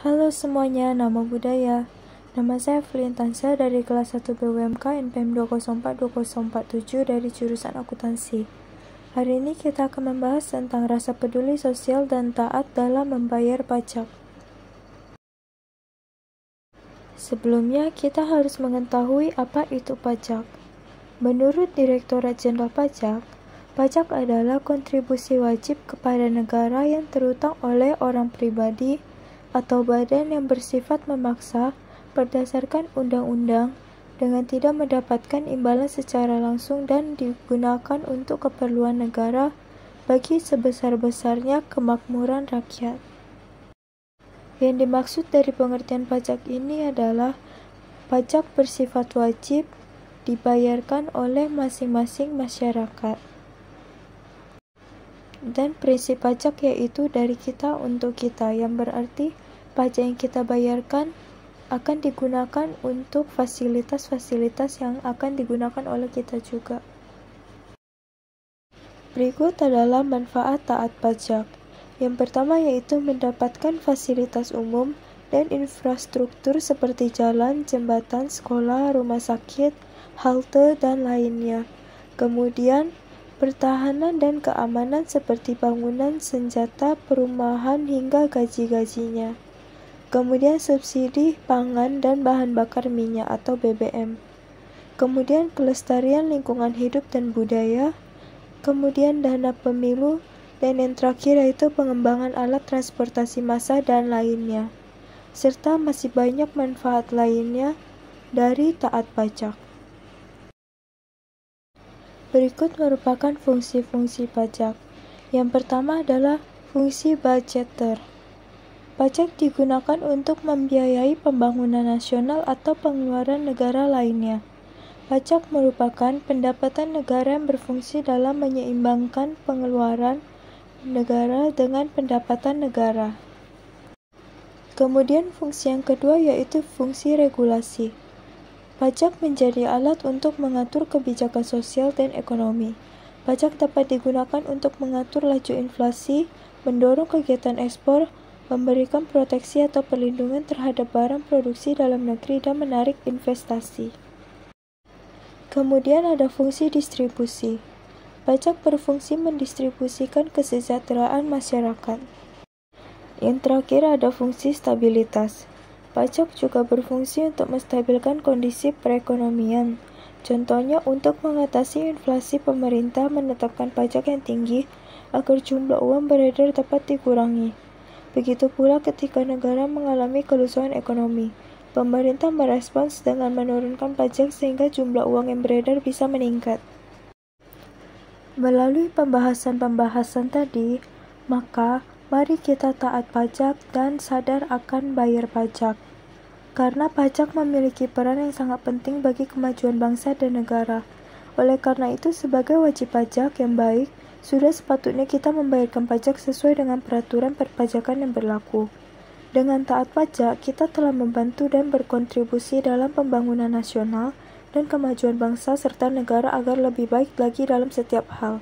Halo semuanya, nama budaya. Nama saya Evelyn Tansa dari kelas 1 BUMK NPM 204-2047 dari jurusan akuntansi. Hari ini kita akan membahas tentang rasa peduli sosial dan taat dalam membayar pajak. Sebelumnya, kita harus mengetahui apa itu pajak. Menurut Direktorat Jenderal Pajak, pajak adalah kontribusi wajib kepada negara yang terutang oleh orang pribadi atau badan yang bersifat memaksa berdasarkan undang-undang dengan tidak mendapatkan imbalan secara langsung dan digunakan untuk keperluan negara bagi sebesar-besarnya kemakmuran rakyat. Yang dimaksud dari pengertian pajak ini adalah pajak bersifat wajib dibayarkan oleh masing-masing masyarakat. Dan prinsip pajak yaitu dari kita untuk kita, yang berarti pajak yang kita bayarkan akan digunakan untuk fasilitas-fasilitas yang akan digunakan oleh kita juga. Berikut adalah manfaat taat pajak. Yang pertama yaitu mendapatkan fasilitas umum dan infrastruktur seperti jalan, jembatan, sekolah, rumah sakit, halte, dan lainnya. Kemudian, pertahanan dan keamanan seperti bangunan, senjata, perumahan, hingga gaji-gajinya. Kemudian subsidi pangan dan bahan bakar minyak atau BBM. Kemudian kelestarian lingkungan hidup dan budaya. Kemudian dana pemilu. Dan yang terakhir yaitu pengembangan alat transportasi massal dan lainnya. Serta masih banyak manfaat lainnya dari taat pajak. Berikut merupakan fungsi-fungsi pajak. Yang pertama adalah fungsi budgeter. Pajak digunakan untuk membiayai pembangunan nasional atau pengeluaran negara lainnya. Pajak merupakan pendapatan negara yang berfungsi dalam menyeimbangkan pengeluaran negara dengan pendapatan negara. Kemudian fungsi yang kedua yaitu fungsi regulasi. Pajak menjadi alat untuk mengatur kebijakan sosial dan ekonomi. Pajak dapat digunakan untuk mengatur laju inflasi, mendorong kegiatan ekspor, memberikan proteksi atau perlindungan terhadap barang produksi dalam negeri dan menarik investasi. Kemudian ada fungsi distribusi. Pajak berfungsi mendistribusikan kesejahteraan masyarakat. Yang terakhir ada fungsi stabilitas. Pajak juga berfungsi untuk menstabilkan kondisi perekonomian. Contohnya untuk mengatasi inflasi, pemerintah menetapkan pajak yang tinggi agar jumlah uang beredar dapat dikurangi. Begitu pula ketika negara mengalami kerusuhan ekonomi, pemerintah merespons dengan menurunkan pajak sehingga jumlah uang yang beredar bisa meningkat. Melalui pembahasan-pembahasan tadi, maka mari kita taat pajak dan sadar akan bayar pajak. Karena pajak memiliki peran yang sangat penting bagi kemajuan bangsa dan negara. Oleh karena itu, sebagai wajib pajak yang baik, sudah sepatutnya kita membayarkan pajak sesuai dengan peraturan perpajakan yang berlaku. Dengan taat pajak, kita telah membantu dan berkontribusi dalam pembangunan nasional dan kemajuan bangsa serta negara agar lebih baik lagi dalam setiap hal.